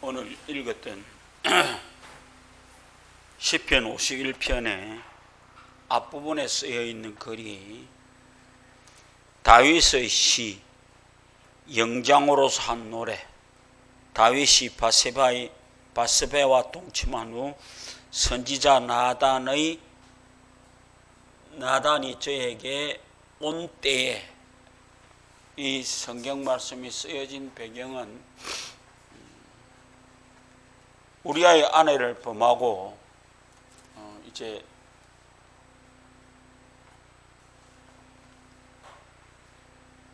오늘 읽었던 시편 51편의 앞부분에 쓰여 있는 글이 다윗의 시, 영장으로서 한 노래, 다윗이 바세바와 동침한 후 선지자 나단이 저에게 온 때에, 이 성경 말씀이 쓰여진 배경은 우리아의 아내를 범하고 이제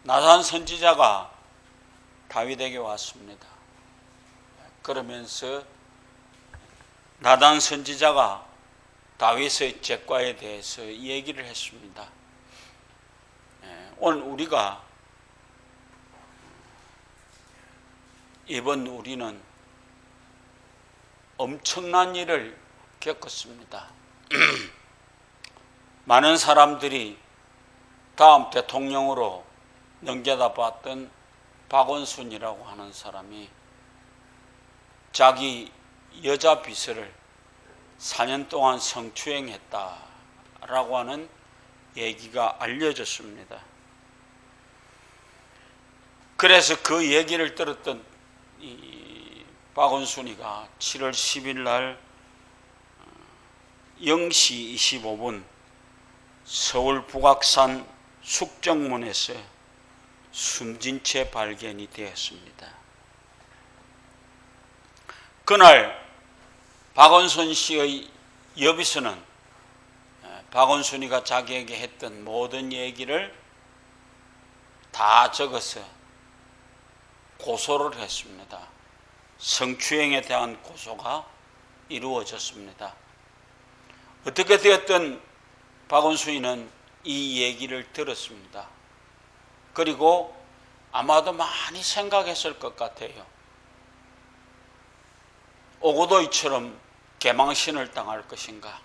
나단 선지자가 다윗에게 왔습니다. 그러면서 나단 선지자가 다윗의 죄과에 대해서 얘기를 했습니다. 오늘 이번 우리는 엄청난 일을 겪었습니다. 많은 사람들이 다음 대통령으로 넘겨다 봤던 박원순이라고 하는 사람이 자기 여자 비서를 4년 동안 성추행했다라고 하는 얘기가 알려졌습니다. 그래서 그 얘기를 들었던 이 박원순이가 7월 10일 날 0시 25분 서울 북악산 숙정문에서 숨진 채 발견이 되었습니다. 그날 박원순 씨의 여비서는 박원순이가 자기에게 했던 모든 얘기를 다 적어서 고소를 했습니다. 성추행에 대한 고소가 이루어졌습니다. 어떻게 되었든 박원순이는 이 얘기를 들었습니다. 그리고 아마도 많이 생각했을 것 같아요. 오고도이처럼 개망신을 당할 것인가,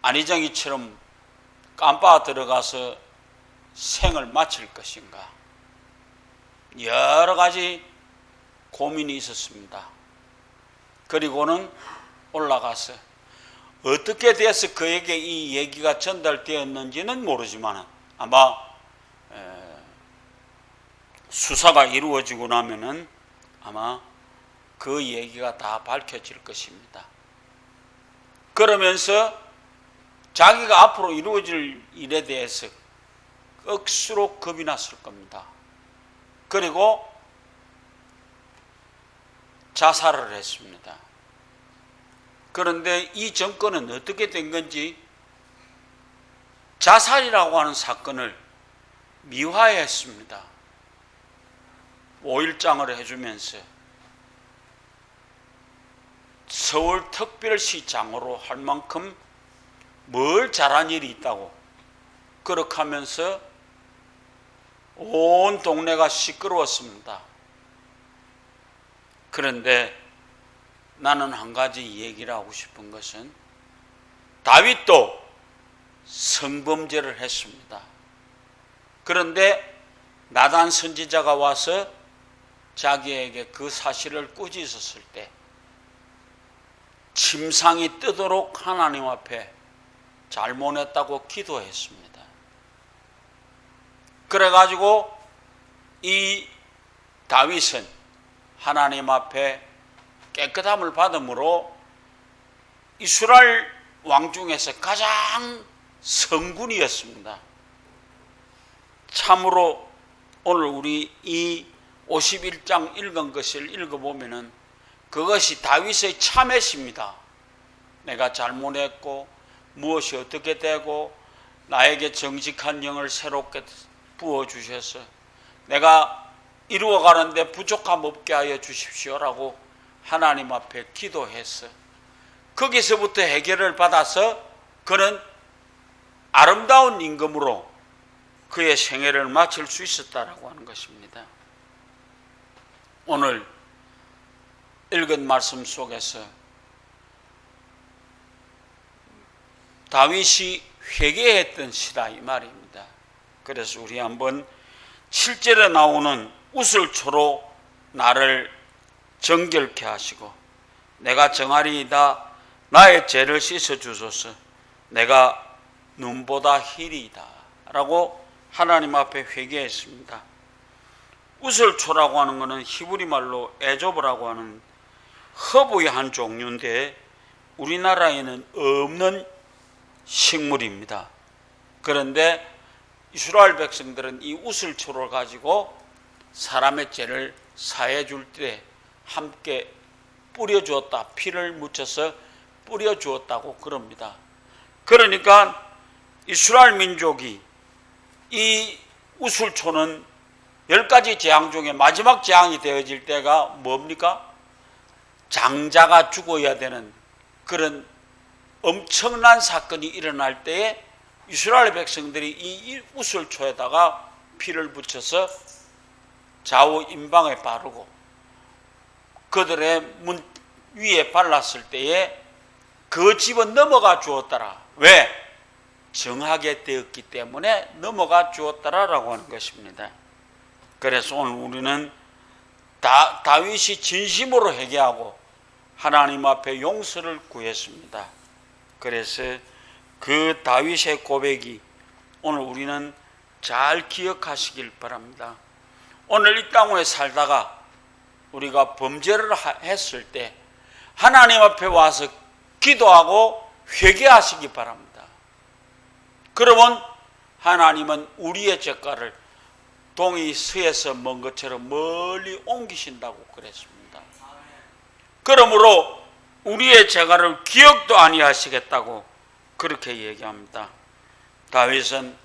안희정이처럼 깜빡 들어가서 생을 마칠 것인가, 여러 가지 고민이 있었습니다. 그리고는 올라가서 어떻게 돼서 그에게 이 얘기가 전달되었는지는 모르지만 아마 수사가 이루어지고 나면은 아마 그 얘기가 다 밝혀질 것입니다. 그러면서 자기가 앞으로 이루어질 일에 대해서 억수로 겁이 났을 겁니다. 그리고 자살을 했습니다. 그런데 이 정권은 어떻게 된 건지 자살이라고 하는 사건을 미화했습니다. 5일장을 해주면서 서울특별시장으로 할 만큼 뭘 잘한 일이 있다고 그렇게 하면서 온 동네가 시끄러웠습니다. 그런데 나는 한 가지 얘기를 하고 싶은 것은 다윗도 성범죄를 했습니다. 그런데 나단 선지자가 와서 자기에게 그 사실을 꾸짖었을 때 침상이 뜨도록 하나님 앞에 잘못했다고 기도했습니다. 그래가지고 이 다윗은 하나님 앞에 깨끗함을 받음으로 이스라엘 왕 중에서 가장 성군이었습니다. 참으로 오늘 우리 이 51장 읽은 것을 읽어보면은 그것이 다윗의 참회십니다. 내가 잘못했고 무엇이 어떻게 되고 나에게 정직한 영을 새롭게 부어주셔서 내가 이루어가는데 부족함 없게 하여 주십시오라고 하나님 앞에 기도해서 거기서부터 해결을 받아서 그는 아름다운 임금으로 그의 생애를 마칠 수 있었다라고 하는 것입니다. 오늘 읽은 말씀 속에서 다윗이 회개했던 시다 이 말입니다. 그래서 우리 한번 7절에 나오는 우슬초로 나를 정결케 하시고 내가 정하리이다. 나의 죄를 씻어 주소서. 내가 눈보다 희리이다. 라고 하나님 앞에 회개했습니다. 우슬초라고 하는 것은 히브리 말로 에조브라고 하는 허브의 한 종류인데 우리나라에는 없는 식물입니다. 그런데 이스라엘 백성들은 이 우슬초를 가지고 사람의 죄를 사해 줄 때 함께 뿌려주었다. 피를 묻혀서 뿌려주었다고 그럽니다. 그러니까 이스라엘 민족이 이 우슬초는 10가지 재앙 중에 마지막 재앙이 되어질 때가 뭡니까? 장자가 죽어야 되는 그런 엄청난 사건이 일어날 때에 이스라엘 백성들이 이 우슬초에다가 피를 붙여서 좌우 임방에 바르고 그들의 문 위에 발랐을 때에 그 집은 넘어가 주었더라. 왜? 정하게 되었기 때문에 넘어가 주었더라라고 하는 것입니다. 그래서 오늘 우리는 다윗이 진심으로 회개하고 하나님 앞에 용서를 구했습니다. 그래서 그 다윗의 고백이 오늘 우리는 잘 기억하시길 바랍니다. 오늘 이 땅에 살다가 우리가 범죄를 했을 때 하나님 앞에 와서 기도하고 회개하시기 바랍니다. 그러면 하나님은 우리의 죄가를 동이 서에서 먼 것처럼 멀리 옮기신다고 그랬습니다. 그러므로 우리의 죄가를 기억도 아니하시겠다고 그렇게 얘기합니다. 다윗은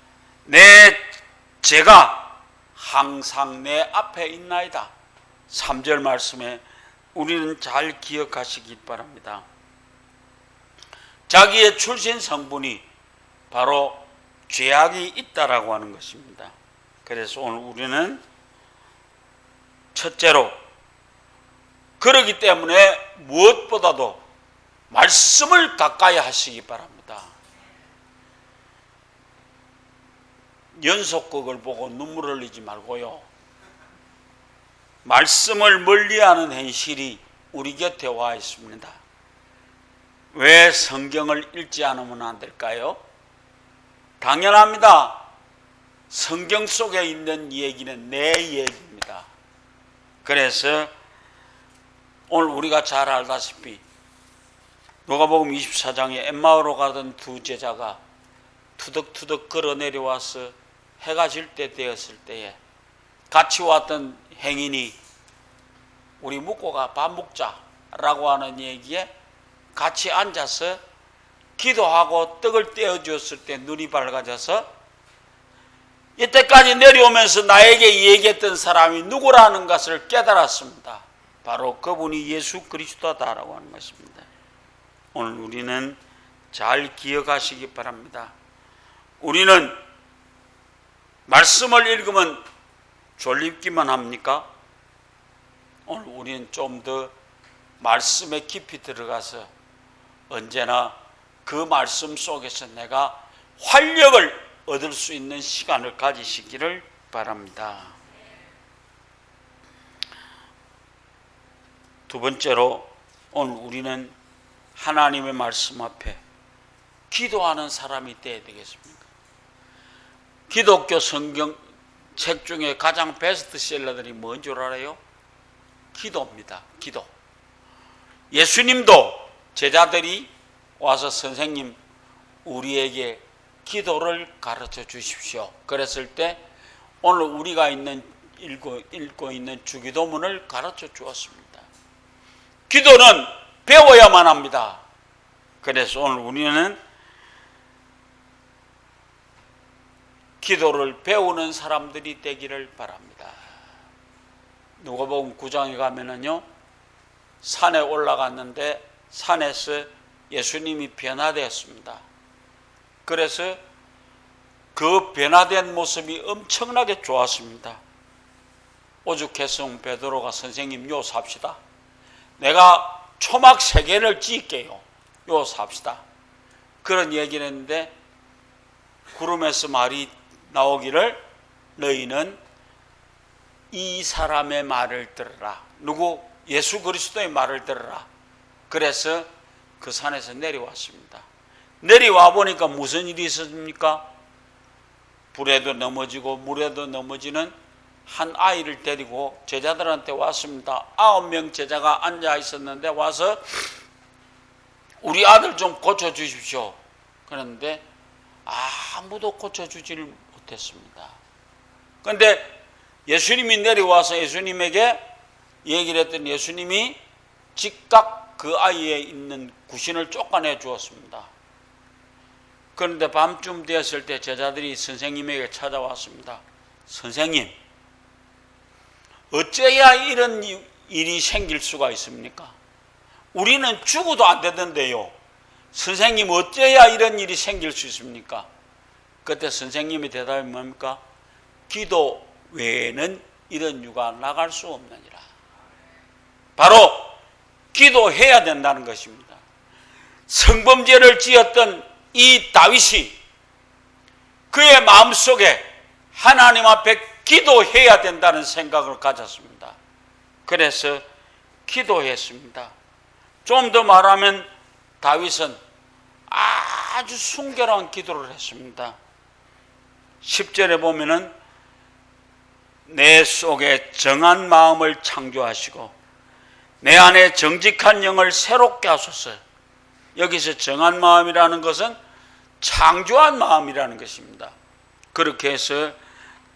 내 죄가 항상 내 앞에 있나이다. 3절 말씀에 우리는 잘 기억하시기 바랍니다. 자기의 출신 성분이 바로 죄악이 있다라고 하는 것입니다. 그래서 오늘 우리는 첫째로 그러기 때문에 무엇보다도 말씀을 가까이 하시기 바랍니다. 연속극을 보고 눈물 흘리지 말고요. 말씀을 멀리하는 현실이 우리 곁에 와 있습니다. 왜 성경을 읽지 않으면 안 될까요? 당연합니다. 성경 속에 있는 얘기는 내 얘기입니다. 그래서 오늘 우리가 잘 알다시피 누가복음 24장에 엠마오로 가던 두 제자가 투덕투덕 걸어 내려와서 해가 질 때 되었을 때에 같이 왔던 행인이 우리 묵고 가 밥 먹자라고 하는 얘기에 같이 앉아서 기도하고 떡을 떼어주었을 때 눈이 밝아져서 이때까지 내려오면서 나에게 얘기했던 사람이 누구라는 것을 깨달았습니다. 바로 그분이 예수 그리스도다라고 하는 것입니다. 오늘 우리는 잘 기억하시기 바랍니다. 우리는 말씀을 읽으면 졸립기만 합니까? 오늘 우리는 좀 더 말씀에 깊이 들어가서 언제나 그 말씀 속에서 내가 활력을 얻을 수 있는 시간을 가지시기를 바랍니다. 두 번째로 오늘 우리는 하나님의 말씀 앞에 기도하는 사람이 되어야 되겠습니다. 기독교 성경책 중에 가장 베스트셀러들이 뭔 줄 알아요? 기도입니다. 기도. 예수님도 제자들이 와서 선생님 우리에게 기도를 가르쳐 주십시오. 그랬을 때 오늘 우리가 읽고 있는 주기도문을 가르쳐 주었습니다. 기도는 배워야만 합니다. 그래서 오늘 우리는 기도를 배우는 사람들이 되기를 바랍니다. 누가복음 9장에 가면은요, 산에 올라갔는데 산에서 예수님이 변화되었습니다. 그래서 그 변화된 모습이 엄청나게 좋았습니다. 오죽했으면 베드로가 선생님 요 삽시다. 내가 초막 3개를 지을게요. 요 삽시다. 그런 얘기를 했는데 구름에서 말이 나오기를 너희는 이 사람의 말을 들으라. 누구? 예수 그리스도의 말을 들으라. 그래서 그 산에서 내려왔습니다. 내려와 보니까 무슨 일이 있었습니까? 불에도 넘어지고 물에도 넘어지는 한 아이를 데리고 제자들한테 왔습니다. 9명 제자가 앉아 있었는데 와서 우리 아들 좀 고쳐주십시오. 그런데 아무도 고쳐주지를 못했습니다. 그런데 예수님이 내려와서 예수님에게 얘기를 했더니 예수님이 즉각 그 아이에 있는 귀신을 쫓아내 주었습니다. 그런데 밤쯤 되었을 때 제자들이 선생님에게 찾아왔습니다. 선생님, 어째야 이런 일이 생길 수가 있습니까? 우리는 죽어도 안 되던데요. 선생님, 어째야 이런 일이 생길 수 있습니까? 그때 선생님의 대답이 뭡니까? 기도 외에는 이런 유가 나갈 수 없느니라. 바로 기도해야 된다는 것입니다. 성범죄를 지었던 이 다윗이 그의 마음속에 하나님 앞에 기도해야 된다는 생각을 가졌습니다. 그래서 기도했습니다. 좀 더 말하면 다윗은 아주 순결한 기도를 했습니다. 10절에 보면은 내 속에 정한 마음을 창조하시고 내 안에 정직한 영을 새롭게 하소서. 여기서 정한 마음이라는 것은 창조한 마음이라는 것입니다. 그렇게 해서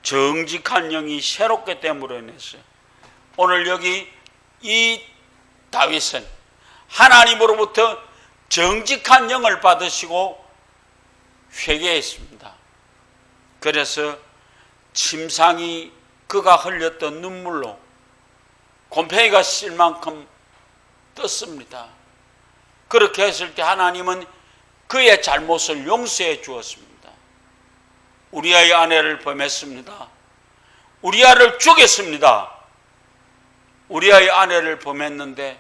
정직한 영이 새롭게 됨으로 인해서 오늘 여기 이 다윗은 하나님으로부터 정직한 영을 받으시고 회개했습니다. 그래서 침상이 그가 흘렸던 눈물로 곰팡이가 실 만큼 떴습니다. 그렇게 했을 때 하나님은 그의 잘못을 용서해 주었습니다. 우리아의 아내를 범했습니다. 우리아를 죽였습니다. 우리아의 아내를 범했는데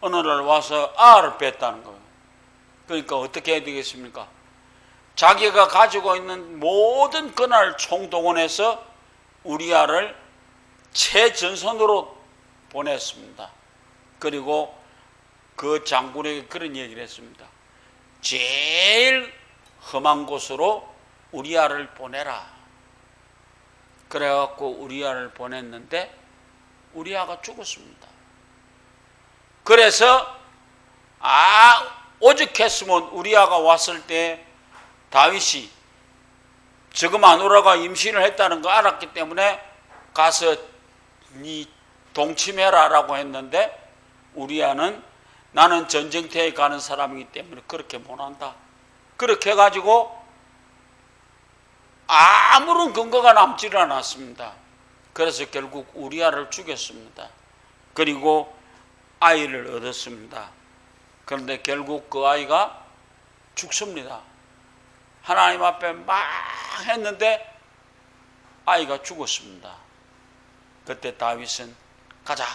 어느 날 와서 알을 뺐다는 거예요. 그러니까 어떻게 해야 되겠습니까? 자기가 가지고 있는 모든 권한을 총동원해서 우리아를 최전선으로 보냈습니다. 그리고 그 장군에게 그런 얘기를 했습니다. 제일 험한 곳으로 우리아를 보내라. 그래갖고 우리아를 보냈는데 우리아가 죽었습니다. 그래서 오죽했으면 우리아가 왔을 때 다윗이 지금 마누라가 임신을 했다는 거 알았기 때문에 가서 네 동침해라 라고 했는데 우리아는 나는 전쟁터에 가는 사람이기 때문에 그렇게 못한다. 그렇게 해가지고 아무런 근거가 남지를 않았습니다. 그래서 결국 우리아를 죽였습니다. 그리고 아이를 얻었습니다. 그런데 결국 그 아이가 죽습니다. 하나님 앞에 막 했는데 아이가 죽었습니다. 그때 다윗은 가자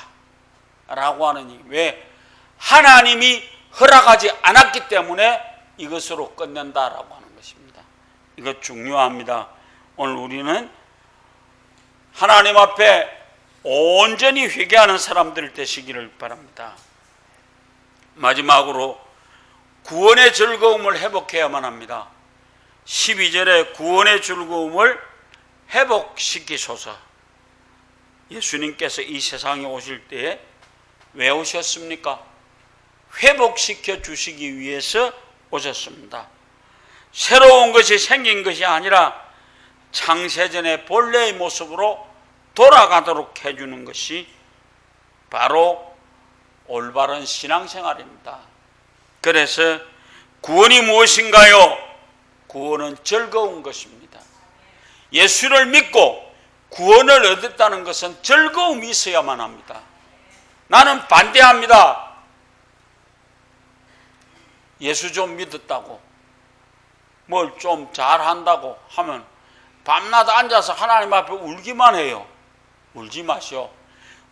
라고 하느니 왜? 하나님이 허락하지 않았기 때문에 이것으로 끝낸다라고 하는 것입니다. 이거 중요합니다. 오늘 우리는 하나님 앞에 온전히 회개하는 사람들 되시기를 바랍니다. 마지막으로 구원의 즐거움을 회복해야만 합니다. 12절에 구원의 즐거움을 회복시키소서. 예수님께서 이 세상에 오실 때에 왜 오셨습니까? 회복시켜 주시기 위해서 오셨습니다. 새로운 것이 생긴 것이 아니라 창세전의 본래의 모습으로 돌아가도록 해주는 것이 바로 올바른 신앙생활입니다. 그래서 구원이 무엇인가요? 구원은 즐거운 것입니다. 예수를 믿고 구원을 얻었다는 것은 즐거움이 있어야만 합니다. 나는 반대합니다. 예수 좀 믿었다고 뭘 좀 잘한다고 하면 밤낮 앉아서 하나님 앞에 울기만 해요. 울지 마시오.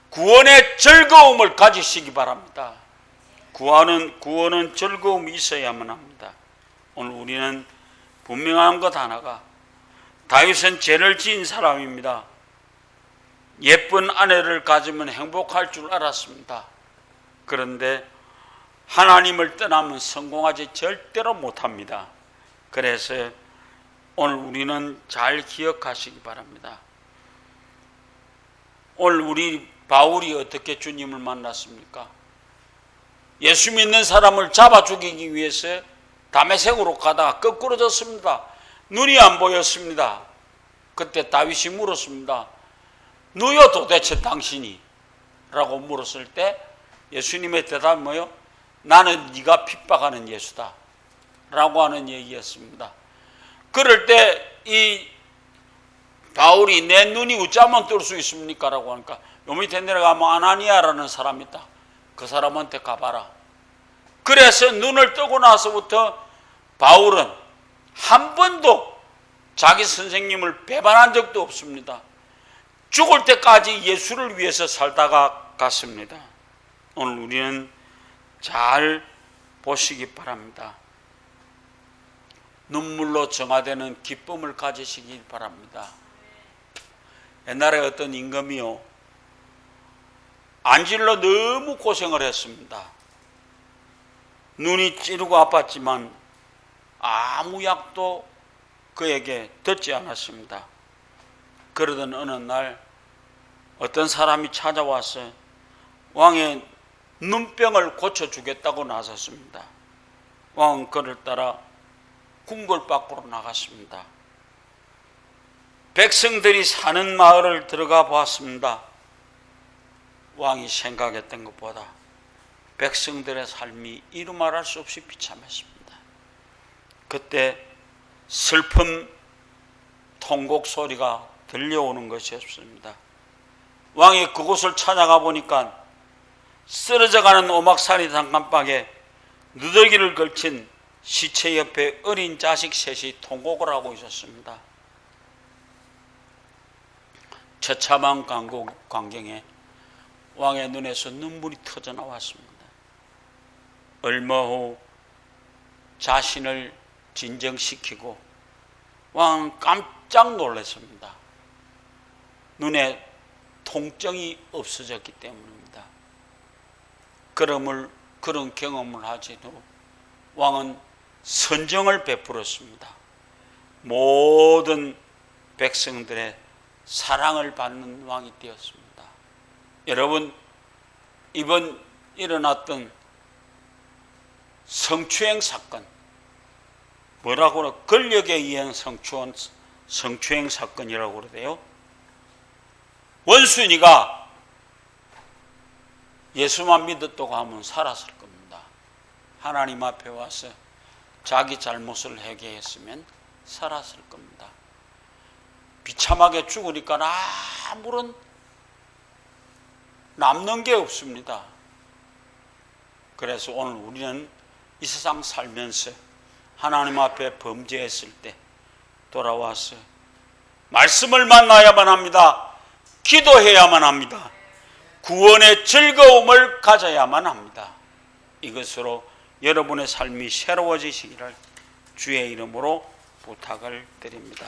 구원의 즐거움을 가지시기 바랍니다. 구원은 즐거움이 있어야만 합니다. 오늘 우리는 분명한 것 하나가 다윗은 죄를 지은 사람입니다. 예쁜 아내를 가지면 행복할 줄 알았습니다. 그런데 하나님을 떠나면 성공하지 절대로 못합니다. 그래서 오늘 우리는 잘 기억하시기 바랍니다. 오늘 우리 바울이 어떻게 주님을 만났습니까? 예수 믿는 사람을 잡아 죽이기 위해서 다메섹으로 가다가 거꾸로졌습니다. 눈이 안 보였습니다. 그때 다윗이 물었습니다. 누요 도대체 당신이? 라고 물었을 때 예수님의 대답은 뭐요? 나는 네가 핍박하는 예수다 라고 하는 얘기였습니다. 그럴 때 이 바울이 내 눈이 어쩌면 뜰 수 있습니까? 라고 하니까 요 밑에 내려가면 아나니아라는 사람이 있다. 그 사람한테 가봐라. 그래서 눈을 뜨고 나서부터 바울은 한 번도 자기 선생님을 배반한 적도 없습니다. 죽을 때까지 예수를 위해서 살다가 갔습니다. 오늘 우리는 잘 보시기 바랍니다. 눈물로 정화되는 기쁨을 가지시기 바랍니다. 옛날에 어떤 임금이요, 안질로 너무 고생을 했습니다. 눈이 찌르고 아팠지만 아무 약도 그에게 듣지 않았습니다. 그러던 어느 날 어떤 사람이 찾아와서 왕의 눈병을 고쳐주겠다고 나섰습니다. 왕은 그를 따라 궁궐 밖으로 나갔습니다. 백성들이 사는 마을을 들어가 보았습니다. 왕이 생각했던 것보다 백성들의 삶이 이루 말할 수 없이 비참했습니다. 그때 슬픔, 통곡 소리가 들려오는 것이었습니다. 왕이 그곳을 찾아가 보니까 쓰러져가는 오막살이 단칸방에 누더기를 걸친 시체 옆에 어린 자식 셋이 통곡을 하고 있었습니다. 처참한 광경에 왕의 눈에서 눈물이 터져 나왔습니다. 얼마 후 자신을 진정시키고 왕은 깜짝 놀랐습니다. 눈에 통증이 없어졌기 때문입니다. 그런 경험을 하지도 왕은 선정을 베풀었습니다. 모든 백성들의 사랑을 받는 왕이 되었습니다. 여러분, 이번 일어났던 성추행 사건, 뭐라고 그래? 권력에 의한 성추행 사건이라고 그러대요. 원순이가 예수만 믿었다고 하면 살았을 겁니다. 하나님 앞에 와서 자기 잘못을 회개했으면 살았을 겁니다. 비참하게 죽으니까 아무런 남는 게 없습니다. 그래서 오늘 우리는 이 세상 살면서 하나님 앞에 범죄했을 때 돌아와서 말씀을 만나야만 합니다. 기도해야만 합니다. 구원의 즐거움을 가져야만 합니다. 이것으로 여러분의 삶이 새로워지시기를 주의 이름으로 부탁을 드립니다.